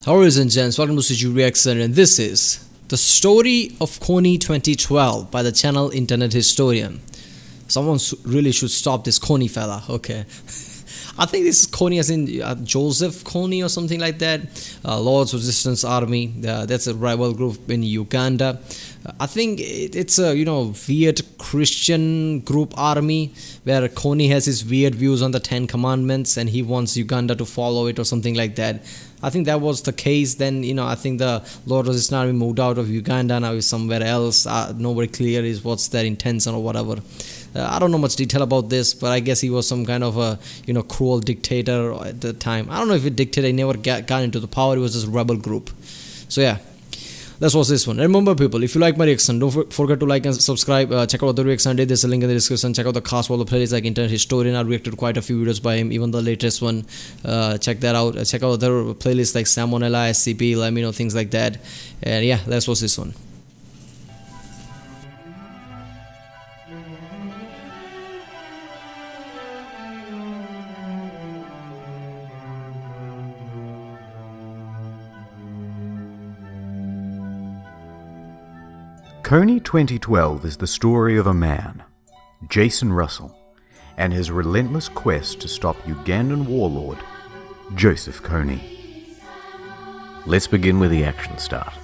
Ladies and gents, welcome to CG Reaction, and this is the story of Kony2012 by the channel Internet Historian. Someone really should stop this Kony fella, okay. I think this is Kony as in Joseph Kony or something like that. Lord's Resistance Army, that's a rival group in Uganda. I think it's a weird Christian group army where Kony has his weird views on the 10 Commandments and he wants Uganda to follow it or something like that. I think that was the case. Then I think the Lord Resistance Army moved out of Uganda, now is somewhere else. Nobody clear is what's their intention or whatever. I don't know much detail about this, but I guess he was some kind of a cruel dictator at the time. I don't know if he dictated, he never got into the power, it was just a rebel group. So yeah, let's watch this one. Remember people, if you like my reaction, don't forget to like and subscribe. Check out the reaction I did, there's a link in the description. Check out the cast of the playlists like Internet Historian. I reacted to quite a few videos by him, even the latest one. Check that out. Check out other playlists like Salmonella, SCP, let me know, things like that. And yeah, let's watch this one. Kony2012 is the story of a man, Jason Russell, and his relentless quest to stop Ugandan warlord, Joseph Kony. Let's begin where the action started.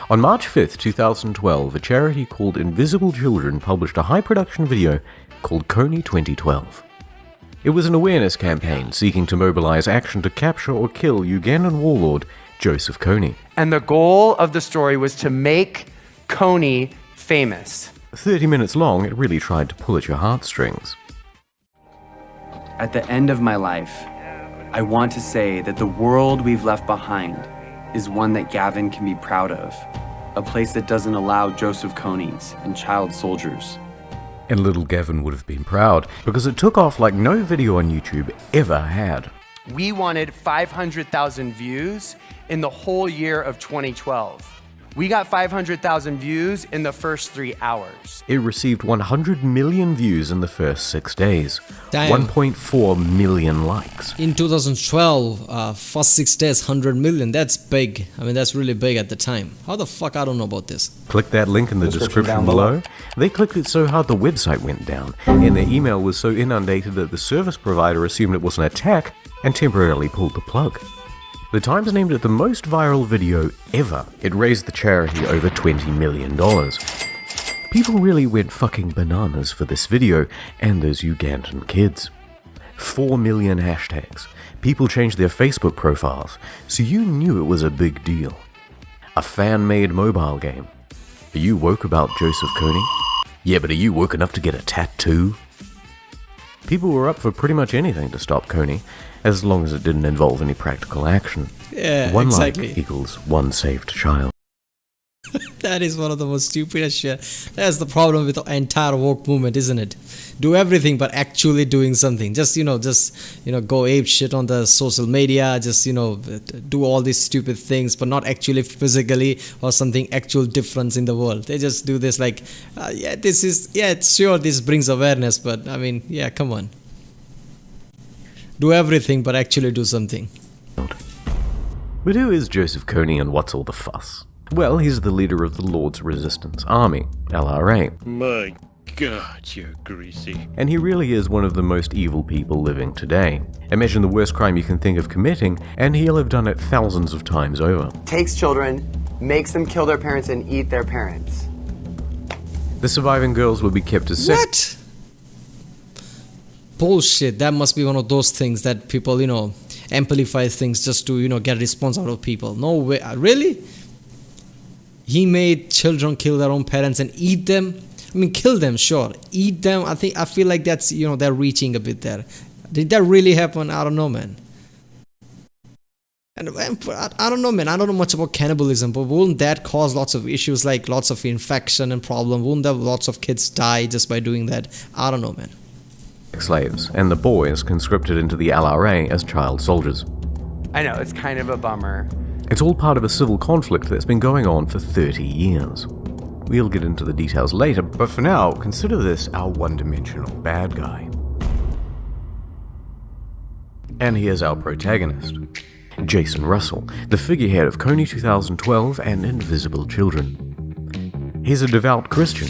On March 5th, 2012, a charity called Invisible Children published a high-production video called Kony2012. It was an awareness campaign seeking to mobilize action to capture or kill Ugandan warlord Joseph Kony. And the goal of the story was to make Kony famous. 30 minutes long, it really tried to pull at your heartstrings. At the end of my life, I want to say that the world we've left behind is one that Gavin can be proud of. A place that doesn't allow Joseph Konys and child soldiers. And little Gavin would have been proud, because it took off like no video on YouTube ever had. We wanted 500,000 views in the whole year of 2012. We got 500,000 views in the first 3 hours. It received 100 million views in the first 6 days. Damn. 1.4 million likes. In 2012, first 6 days, 100 million. That's big. I mean, that's really big at the time. How the fuck I don't know about this? Click that link in the description below. They clicked it so hard the website went down, and their email was so inundated that the service provider assumed it was an attack and temporarily pulled the plug. The Times named it the most viral video ever. It raised the charity over $20 million. People really went fucking bananas for this video and those Ugandan kids. 4 million hashtags. People changed their Facebook profiles, so you knew it was a big deal. A fan-made mobile game. Are you woke about Joseph Kony? Yeah, but are you woke enough to get a tattoo? People were up for pretty much anything to stop Kony, as long as it didn't involve any practical action. Yeah, one exactly. life equals one saved child. That is one of the most stupidest shit. That's the problem with the entire woke movement, isn't it? Do everything but actually doing something. Just go ape shit on the social media. Just do all these stupid things, but not actually physically or something actual difference in the world. They just do this like, it's sure this brings awareness, but I mean, yeah, come on. Do everything but actually do something. But who is Joseph Kony and what's all the fuss? Well, he's the leader of the Lord's Resistance Army, LRA. My God, you're greasy. And he really is one of the most evil people living today. Imagine the worst crime you can think of committing, and he'll have done it thousands of times over. Takes children, makes them kill their parents and eat their parents. The surviving girls will be kept as What? Bullshit. That must be one of those things that people, amplify things just to, get a response out of people. No way. Really? He made children kill their own parents and eat them? I mean, kill them, sure. Eat them, I feel like that's, they're reaching a bit there. Did that really happen? I don't know, man. And I don't know, man. I don't know much about cannibalism, but wouldn't that cause lots of issues, like lots of infection and problem? Wouldn't that lots of kids die just by doing that? I don't know, man. Slaves, and the boys conscripted into the LRA as child soldiers. I know, it's kind of a bummer. It's all part of a civil conflict that's been going on for 30 years. We'll get into the details later, but for now, consider this our one-dimensional bad guy. And here's our protagonist. Jason Russell, the figurehead of Kony2012 and Invisible Children. He's a devout Christian,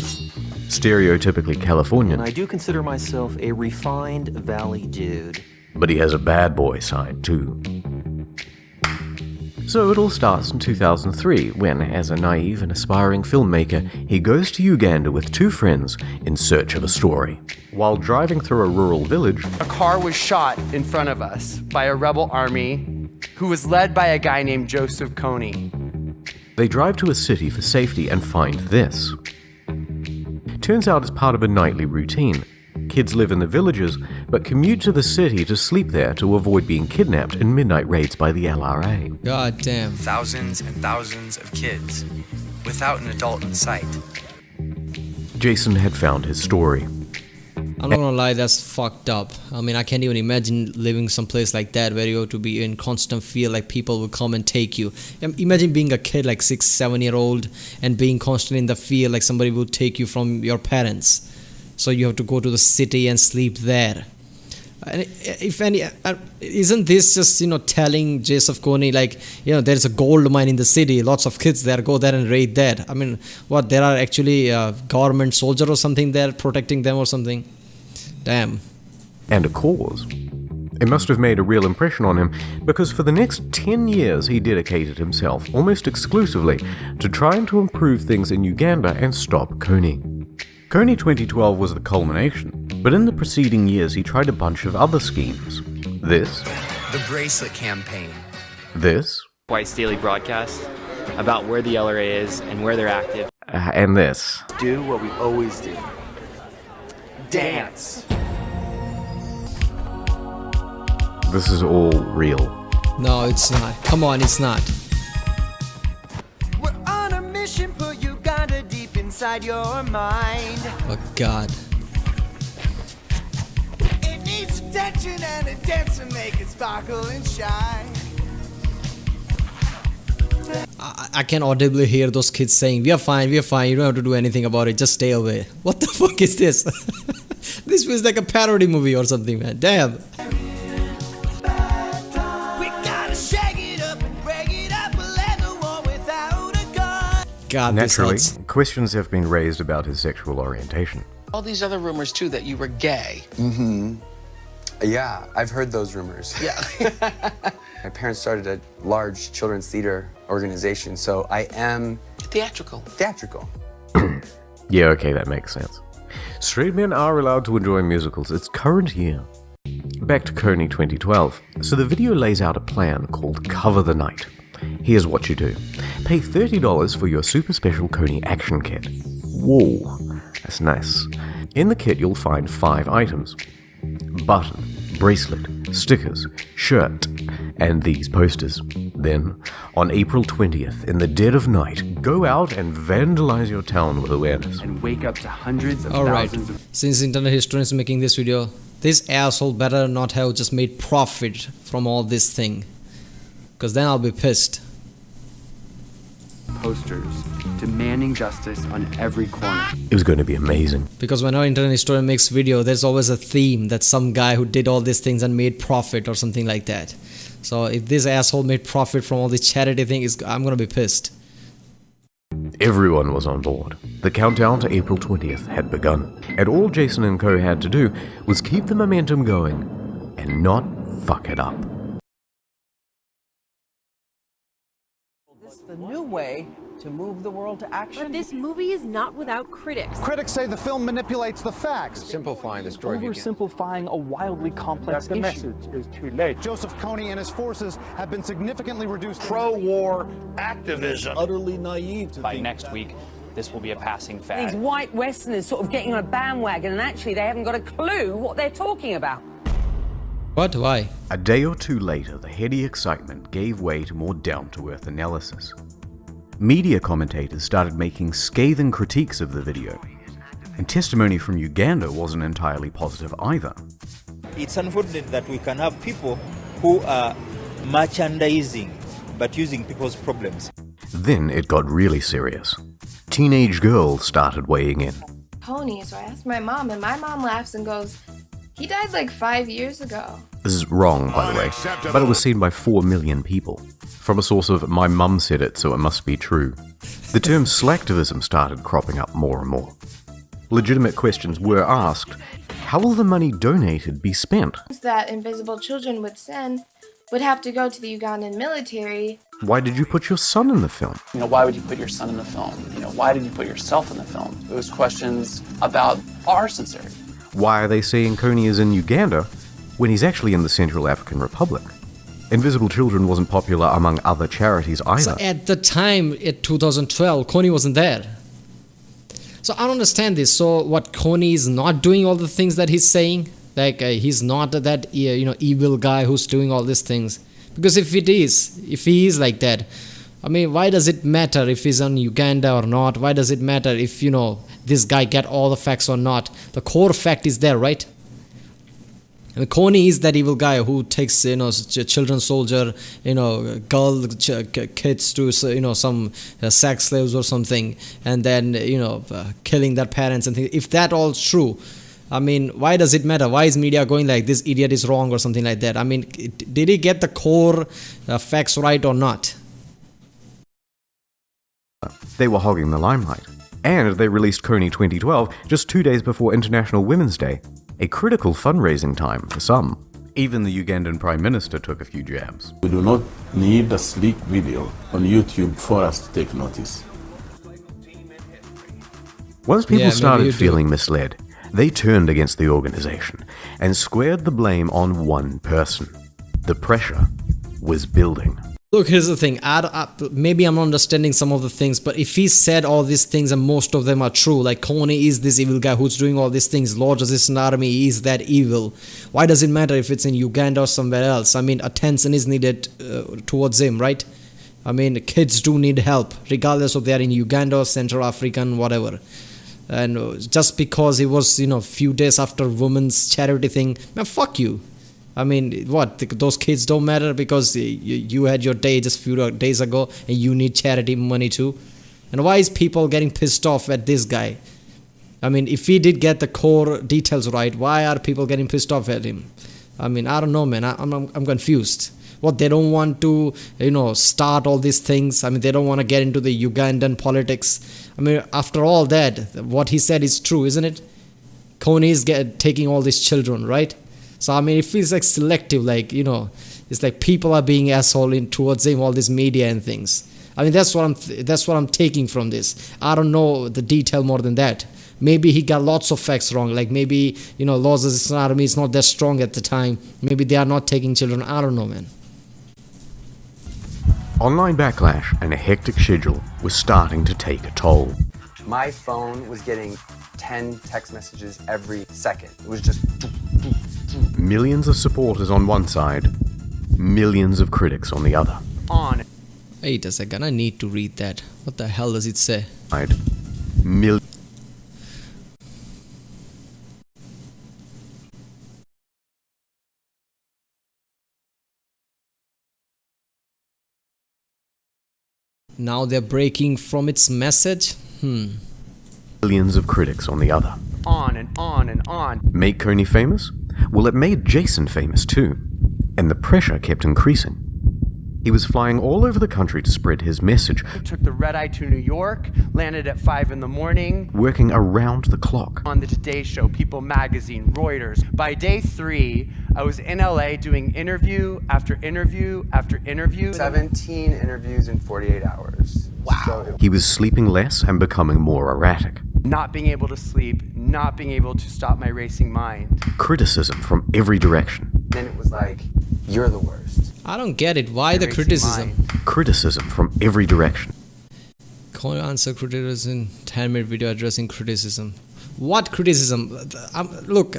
stereotypically Californian, And I do consider myself a refined valley dude. but he has a bad boy side too. So it all starts in 2003 when, as a naive and aspiring filmmaker, he goes to Uganda with two friends in search of a story. While driving through a rural village, A car was shot in front of us by a rebel army who was led by a guy named Joseph Kony. they drive to a city for safety and find this. Turns out it's part of a nightly routine. Kids live in the villages, but commute to the city to sleep there to avoid being kidnapped in midnight raids by the LRA. God damn. Thousands and thousands of kids without an adult in sight. Jason had found his story. I'm not gonna lie, that's fucked up. I mean, I can't even imagine living someplace like that where you have to be in constant fear like people will come and take you. Imagine being a kid like 6, 7-year-old and being constantly in the fear like somebody will take you from your parents. So you have to go to the city and sleep there. And if any, isn't this just, telling Joseph Kony like, there's a gold mine in the city, lots of kids there, go there and raid that. I mean, what, there are actually government soldiers or something there protecting them or something? Damn. And a cause. It must have made a real impression on him, because for the next 10 years he dedicated himself almost exclusively to trying to improve things in Uganda and stop Kony. Kony2012 was the culmination, but in the preceding years he tried a bunch of other schemes. This, The bracelet campaign. this, Twice daily broadcast about where the LRA is and where they're active. and this. Do what we always do. Dance. This is all real. No, it's not. Come on, it's not. We're on a mission, put Uganda deep inside your mind. Oh God. It needs attention and a dance to make it sparkle and shine. I can audibly hear those kids saying, we are fine, you don't have to do anything about it, just stay away. What the fuck is this? This feels like a parody movie or something, man. Damn. We gotta shake it up and break it up, let the war without a gun. God, this Naturally, hurts. questions have been raised about his sexual orientation. All these other rumors too that you were gay. Yeah, I've heard those rumors. Yeah. My parents started a large children's theater organization, so I am Theatrical. theatrical. Yeah, okay, that makes sense. Straight men are allowed to enjoy musicals its current year. Back to Kony2012. So the video lays out a plan called Cover the Night. Here's what you do. Pay $30 for your super special Kony action kit. Whoa, that's nice. In the kit you'll find 5 items. Button, bracelet, stickers, shirt, and these posters. Then, on April 20th, in the dead of night, go out and vandalize your town with awareness. And wake up to hundreds of Alright, thousands of since internet historians are making this video, this asshole better not have just made profit from all this thing. Because then I'll be pissed. posters demanding justice on every corner. It was going to be amazing. Because when our internet historian makes video, there's always a theme that some guy who did all these things and made profit or something like that. So if this asshole made profit from all this charity thing, I'm gonna be pissed. Everyone was on board. The countdown to April 20th had begun, and all Jason and Co had to do was keep the momentum going and not fuck it up. The new way to move the world to action. But this movie is not without critics. Critics say the film manipulates the facts. Simplifying the story. Oversimplifying a wildly complex issue. message is too late. Joseph Kony and his forces have been significantly reduced. Pro-war activism. Utterly naive to By next week, this will be a passing fad. These white Westerners sort of getting on a bandwagon, and actually they haven't got a clue what they're talking about. What? Why? A day or two later, the heady excitement gave way to more down-to-earth analysis. Media commentators started making scathing critiques of the video, and testimony from Uganda wasn't entirely positive either. It's unfortunate that we can have people who are merchandising, but using people's problems. Then it got really serious. Teenage girls started weighing in. Kony, so I asked my mom, and my mom laughs and goes, He died like 5 years ago. This is wrong, by the way, but it was seen by 4 million people. From a source of "my mum said it, so it must be true." The term slacktivism started cropping up more and more. Legitimate questions were asked. How will the money donated be spent? That invisible children would send would have to go to the Ugandan military. Why did you put your son in the film? Why would you put your son in the film? Why did you put yourself in the film? It was questions about our sincerity. Why are they saying Kony is in Uganda when he's actually in the Central African Republic? Invisible Children wasn't popular among other charities either. So at the time, in 2012, Kony wasn't there. So I don't understand this. So what, Kony is not doing all the things that he's saying? Like he's not that evil guy who's doing all these things. Because if he is like that, I mean, why does it matter if he's in Uganda or not? Why does it matter if this guy get all the facts or not? The core fact is there, right? I mean, Kony is that evil guy who takes children soldier, girl kids to some sex slaves or something, and then killing their parents and things. If that all true, I mean, why does it matter? Why is media going like this idiot is wrong or something like that? I mean, did he get the core facts right or not? They were hogging the limelight. And they released Kony2012 just 2 days before International Women's Day, a critical fundraising time for some. Even the Ugandan Prime Minister took a few jabs. We do not need a sleek video on YouTube for us to take notice. Once people started feeling misled, they turned against the organization and squared the blame on one person. The pressure was building. Look, here's the thing. Maybe I'm not understanding some of the things, but if he said all these things and most of them are true, like Kony is this evil guy who's doing all these things, Lord Resistance Army is that evil, why does it matter if it's in Uganda or somewhere else? I mean, attention is needed towards him, right? I mean, kids do need help, regardless of they're in Uganda or Central African, whatever. And just because it was, few days after women's charity thing, man, fuck you. I mean, what, those kids don't matter because you had your day just few days ago and you need charity money too? And why is people getting pissed off at this guy? I mean, if he did get the core details right, why are people getting pissed off at him? I mean, I don't know, man. I'm confused. What, they don't want to, start all these things? I mean, they don't want to get into the Ugandan politics. I mean, after all that, what he said is true, isn't it? Kony is taking all these children, right? So I mean, it feels like selective, like it's like people are being asshole towards him, all this media and things. I mean, that's what I'm taking from this. I don't know the detail more than that. Maybe he got lots of facts wrong. Like maybe Lord's Resistance Army is not that strong at the time. Maybe they are not taking children. I don't know, man. Online backlash and a hectic schedule was starting to take a toll. My phone was getting 10 text messages every second. It was just... Millions of supporters on one side, millions of critics on the other. Wait a second, I need to read that. What the hell does it say? Now they're breaking from its message? Millions of critics on the other. On and on and on. Make Kony famous? Well, it made Jason famous too. And the pressure kept increasing. He was flying all over the country to spread his message. Took the red eye to New York, landed at 5 in the morning. Working around the clock. On the Today Show, People Magazine, Reuters. By day 3, I was in LA doing interview after interview after interview. 17 interviews in 48 hours. Wow. So he was sleeping less and becoming more erratic. Not being able to sleep, not being able to stop my racing mind. Criticism from every direction. Then it was like, you're the worst. I don't get it. Why the criticism? Criticism from every direction. Kony answer criticism, 10-minute video addressing criticism. What criticism? Look,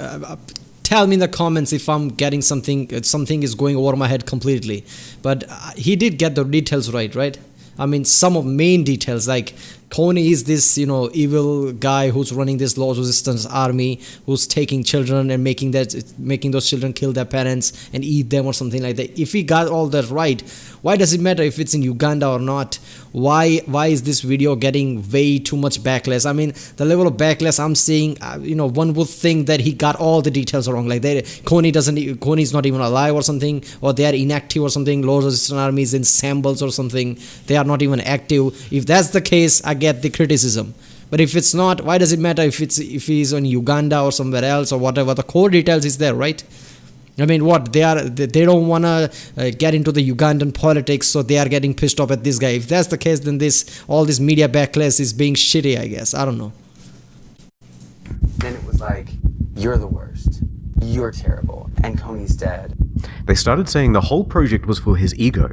tell me in the comments if I'm getting something is going over my head completely. But he did get the details right? I mean, some of main details, like Kony is this, evil guy who's running this law resistance army, who's taking children and making those children kill their parents and eat them or something like that. If he got all that right, why does it matter if it's in Uganda or not? Why is this video getting way too much backlash? I mean, the level of backlash I'm seeing, one would think that he got all the details wrong. Like Kony's not even alive or something, or they are inactive or something. Law resistance army is in shambles or something. They are not even active. If that's the case, I get the criticism. But if it's not, why does it matter if he's in Uganda or somewhere else or whatever? The core details is there, right? I mean, what they don't want to get into the Ugandan politics, so they are getting pissed off at this guy. If that's the case, then all this media backlash is being shitty, I guess. I don't know. Then it was like, you're the worst. You're terrible. And Kony's dead. They started saying the whole project was for his ego,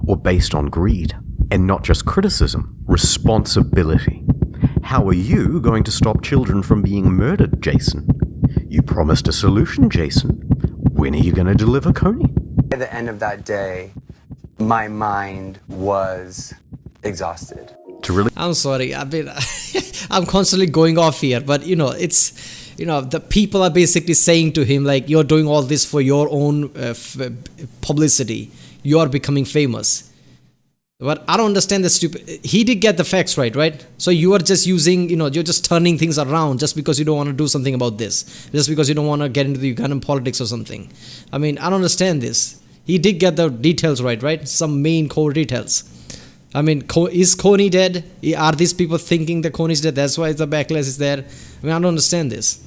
or based on greed, and not just criticism, responsibility. How are you going to stop children from being murdered, Jason? You promised a solution, Jason. When are you going to deliver, Kony? At the end of that day, my mind was exhausted. I'm sorry. I mean, I'm constantly going off here, but it's, the people are basically saying to him, like, you're doing all this for your own publicity. You're becoming famous. But I don't understand the stupid. He did get the facts right? So you are just using, you're just turning things around just because you don't want to do something about this. Just because you don't want to get into the Ugandan politics or something. I mean, I don't understand this. He did get the details right? Some main core details. I mean, is Kony dead? Are these people thinking that Kony's dead? That's why the backlash is there. I mean, I don't understand this.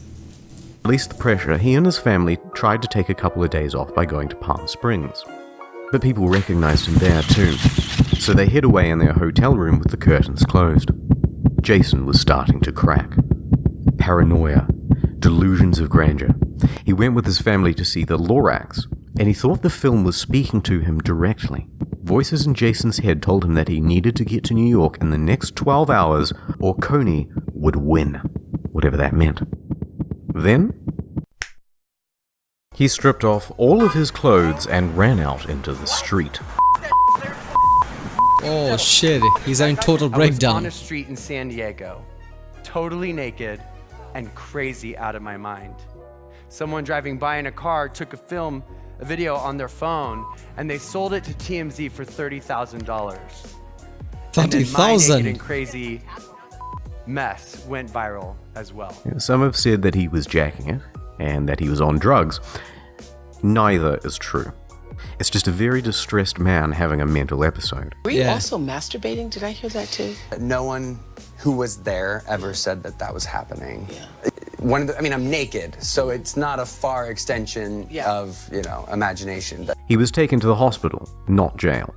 Released the pressure, he and his family tried to take a couple of days off by going to Palm Springs. But people recognized him there too, so they hid away in their hotel room with the curtains closed. Jason was starting to crack. Paranoia, delusions of grandeur. He went with his family to see the Lorax, and he thought the film was speaking to him directly. Voices in Jason's head told him that he needed to get to New York in the next 12 hours or Kony would win, whatever that meant. Then he stripped off all of his clothes and ran out into the street. Oh shit, he's having total breakdown. I was on a street in San Diego, totally naked and crazy out of my mind. Someone driving by in a car took a video on their phone, and they sold it to TMZ for $30,000. $30,000? My naked and crazy mess went viral as well. Some have said that he was jacking it, and that he was on drugs. Neither is true. It's just a very distressed man having a mental episode. Were you also masturbating? Did I hear that too? No one who was there ever said that was happening. Yeah. I'm naked, so it's not a far extension of, imagination. He was taken to the hospital, not jail.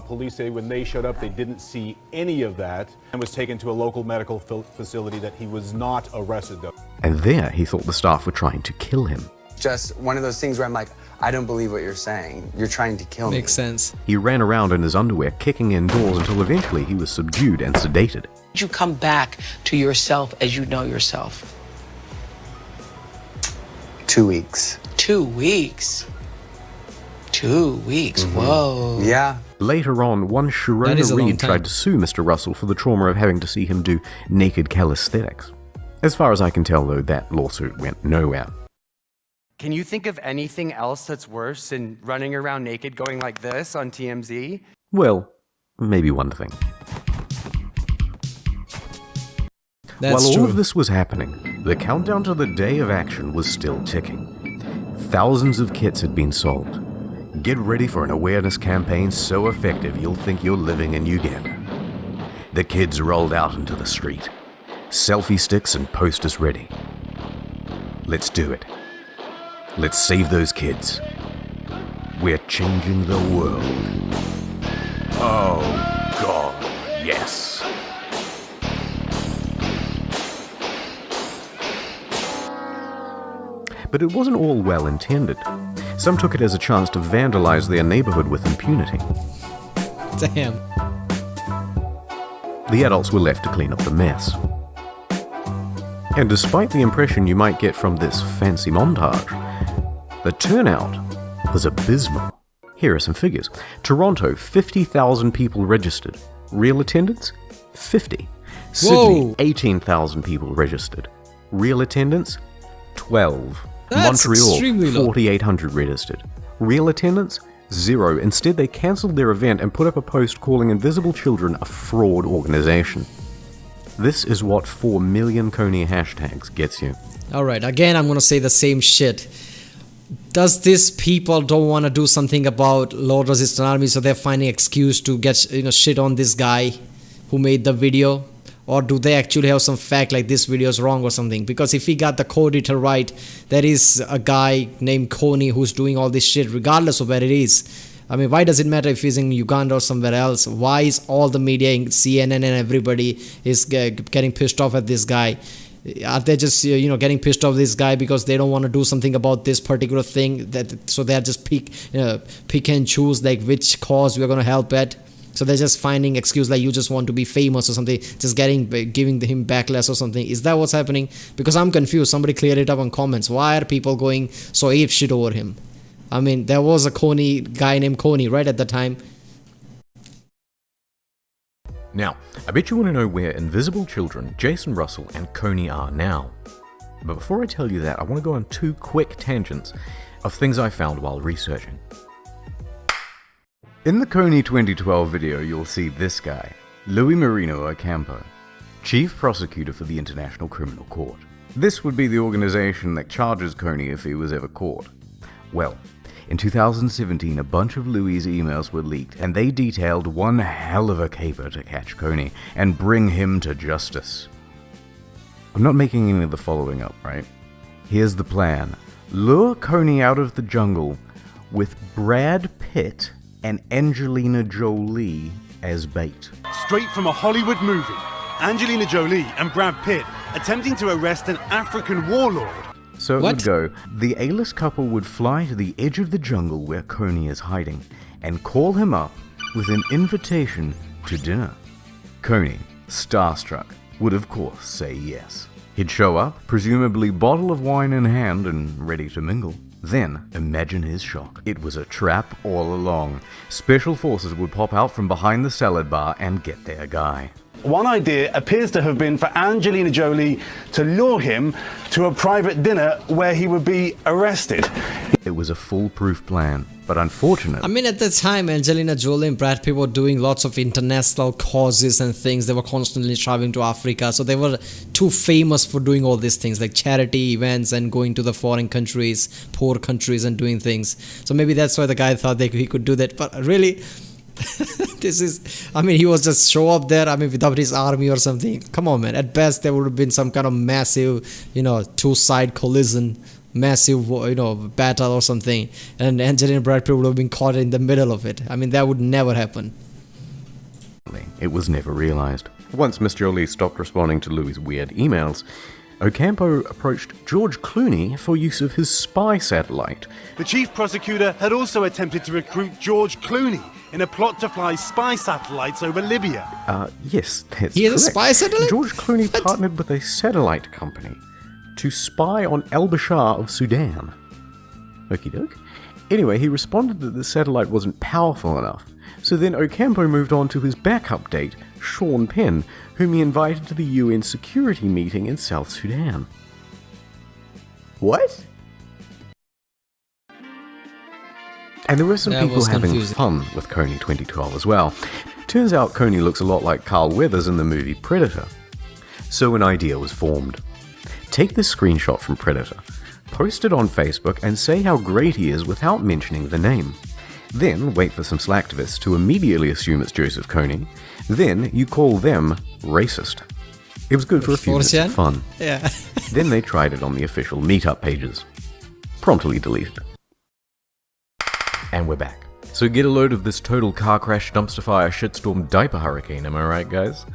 Police say when they showed up, they didn't see any of that and was taken to a local medical facility, that he was not arrested, though. And there, he thought the staff were trying to kill him. Just one of those things where I'm like, I don't believe what you're saying. You're trying to kill me. Makes sense. He ran around in his underwear, kicking in doors until eventually he was subdued and sedated. Did you come back to yourself as you know yourself? 2 weeks. 2 weeks? 2 weeks, whoa. Yeah. Later on, one Sharona Reed tried to sue Mr. Russell for the trauma of having to see him do naked calisthenics. As far as I can tell, though, that lawsuit went nowhere. Can you think of anything else that's worse than running around naked going like this on TMZ? Well, maybe one thing. That's While true. all of this was happening, the countdown to the day of action was still ticking. Thousands of kits had been sold. Get ready for an awareness campaign so effective you'll think you're living in Uganda. The kids rolled out into the street. Selfie sticks and posters ready. Let's do it. Let's save those kids. We're changing the world. Oh, God, yes. But it wasn't all well intended. Some took it as a chance to vandalize their neighborhood with impunity. Damn. The adults were left to clean up the mess. And despite the impression you might get from this fancy montage, the turnout was abysmal. Here are some figures. Toronto, 50,000 people registered. Real attendance? 50. Sydney, 18,000 people registered. Real attendance, 12. That's extremely Montreal, low. 4,800 registered. Real attendance, 0. Instead, they cancelled their event and put up a post calling Invisible Children a fraud organization. This is what 4 million Kony hashtags gets you. Alright, again I'm gonna say the same shit. Does this people don't want to do something about Lord Resistance Army, so they're finding excuse to get shit on this guy who made the video? Or do they actually have some fact like this video is wrong or something? Because if he got the co-editor right, there is a guy named Kony who's doing all this shit regardless of where it is. I mean, why does it matter if he's in Uganda or somewhere else? Why is all the media, CNN and everybody is getting pissed off at this guy? Are they just getting pissed off this guy because they don't want to do something about this particular thing, so they're just pick and choose like which cause we're going to help at? So they're just finding excuse like you just want to be famous or something, just giving him backlash or something. Is that what's happening? Because I'm confused. Somebody cleared it up in comments. Why are people going so ape shit over him? I mean, there was a guy named Kony right at the time. Now, I bet you want to know where Invisible Children, Jason Russell, and Kony are now. But before I tell you that, I want to go on 2 quick tangents of things I found while researching. In the Kony2012 video, you'll see this guy, Luis Marino Ocampo, Chief Prosecutor for the International Criminal Court. This would be the organization that charges Kony if he was ever caught. Well, in 2017, a bunch of Louis' emails were leaked, and they detailed one hell of a caper to catch Kony and bring him to justice. I'm not making any of the following up, right? Here's the plan. Lure Kony out of the jungle with Brad Pitt and Angelina Jolie as bait. Straight from a Hollywood movie, Angelina Jolie and Brad Pitt attempting to arrest an African warlord. So it would go, the A-list couple would fly to the edge of the jungle where Kony is hiding and call him up with an invitation to dinner. Kony, starstruck, would of course say yes. He'd show up, presumably bottle of wine in hand and ready to mingle. Then, imagine his shock. It was a trap all along. Special forces would pop out from behind the salad bar and get their guy. One idea appears to have been for Angelina Jolie to lure him to a private dinner where he would be arrested. It was a foolproof plan, but unfortunate. I mean, at the time, Angelina Jolie and Brad Pitt were doing lots of international causes and things. They were constantly traveling to Africa, so they were too famous for doing all these things like charity events and going to the foreign countries, poor countries, and doing things. So maybe that's why the guy thought that he could do that. But really, he was just show up there, without his army or something. Come on, man. At best, there would have been some kind of massive, two-side collision, massive, battle or something. And Angelina and Brad Pitt would have been caught in the middle of it. That would never happen. It was never realized. Once Miss Jolie stopped responding to Louis' weird emails, Ocampo approached George Clooney for use of his spy satellite. The chief prosecutor had also attempted to recruit George Clooney in a plot to fly spy satellites over Libya. Yes, that's He has correct. a spy satellite? George Clooney partnered with a satellite company to spy on al-Bashir of Sudan. Okie doke. Anyway, he responded that the satellite wasn't powerful enough. So then Ocampo moved on to his backup date, Sean Penn, whom he invited to the UN security meeting in South Sudan. What? And there were some people having fun with Kony2012 as well. Turns out Kony looks a lot like Carl Weathers in the movie Predator. So an idea was formed. Take this screenshot from Predator, post it on Facebook and say how great he is without mentioning the name. Then wait for some slacktivists to immediately assume it's Joseph Kony. Then you call them racist. It was good for a few minutes of fun. Yeah. Then they tried it on the official meetup pages. Promptly deleted. And we're back. So get a load of this total car crash, dumpster fire, shitstorm, diaper hurricane, am I right, guys?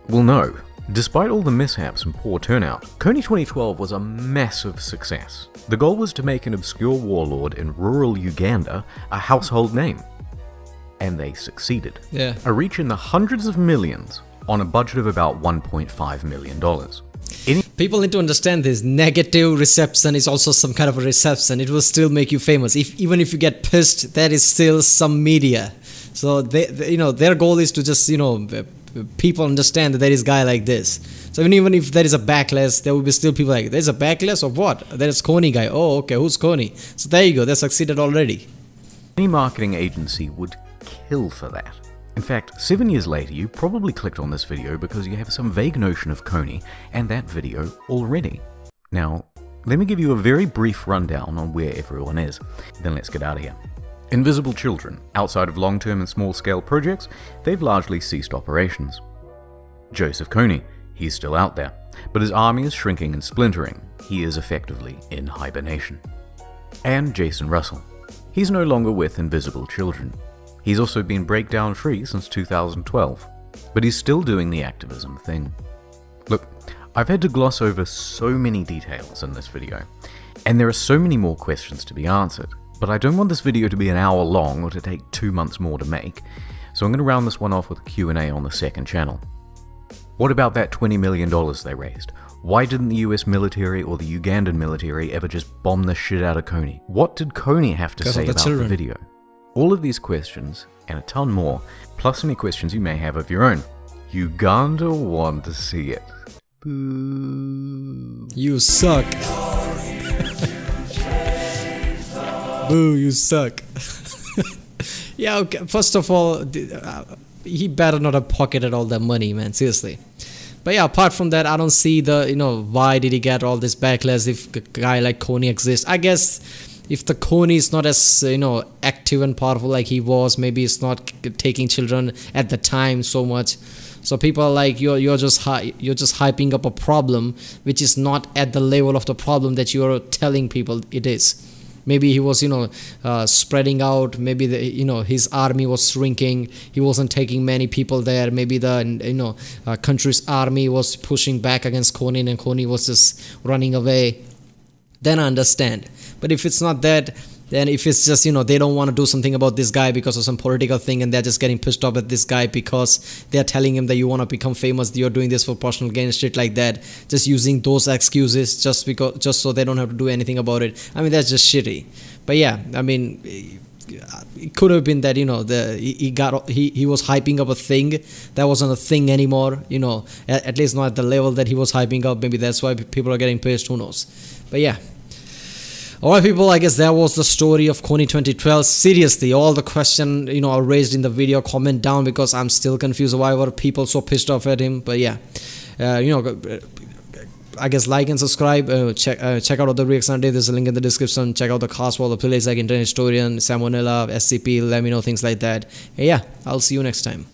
Well, no. Despite all the mishaps and poor turnout, Kony2012 was a massive success. The goal was to make an obscure warlord in rural Uganda a household name. And they succeeded. Yeah. A reach in the hundreds of millions on a budget of about $1.5 million. People need to understand this. Negative reception is also some kind of a reception. It will still make you famous. Even if you get pissed, that is still some media. So they their goal is to just people understand that there is a guy like this. So even if there is a backlash, there will be still people like, there's a backlash of what? There's Kony guy. Oh, okay, who's Kony? So there you go, they succeeded already. Any marketing agency would kill for that. In fact, 7 years later, you probably clicked on this video because you have some vague notion of Kony and that video already. Now, let me give you a very brief rundown on where everyone is, then let's get out of here. Invisible Children. Outside of long-term and small-scale projects, they've largely ceased operations. Joseph Kony. He's still out there, but his army is shrinking and splintering. He is effectively in hibernation. And Jason Russell. He's no longer with Invisible Children. He's also been breakdown free since 2012, but he's still doing the activism thing. Look, I've had to gloss over so many details in this video, and there are so many more questions to be answered, but I don't want this video to be an hour long or to take 2 months more to make, so I'm going to round this one off with a Q&A on the second channel. What about that $20 million they raised? Why didn't the US military or the Ugandan military ever just bomb the shit out of Kony? What did Kony have to say about the video? All of these questions, and a ton more, plus any questions you may have of your own. Uganda want to see it. Boo. You suck. Boo, you suck. Yeah, okay. First of all, he better not have pocketed all that money, man, seriously. But yeah, apart from that, I don't see the, why did he get all this backlash if a guy like Kony exists. I guess if the Kony is not as, active and powerful like he was, maybe it's not taking children at the time so much. So people are like, you're just hyping up a problem which is not at the level of the problem that you're telling people it is. Maybe he was, spreading out. Maybe his army was shrinking. He wasn't taking many people there. Maybe the country's army was pushing back against Kony, and Kony was just running away. Then I understand. But if it's not that, then if it's just, they don't want to do something about this guy because of some political thing, and they're just getting pissed off at this guy because they're telling him that you want to become famous, you're doing this for personal gain, shit like that, just using those excuses just so they don't have to do anything about it. I mean, that's just shitty. But yeah, I mean, it could have been that, he was hyping up a thing that wasn't a thing anymore, at least not at the level that he was hyping up. Maybe that's why people are getting pissed, who knows. But yeah. Alright people, I guess that was the story of Kony2012. Seriously, all the questions are raised in the video. Comment down because I'm still confused why were people so pissed off at him. But yeah, I guess like and subscribe. Check out other reaction today. There's a link in the description. Check out the cast for the playlists like Internet Historian, Salmonella, SCP. Let me know things like that. Hey, yeah, I'll see you next time.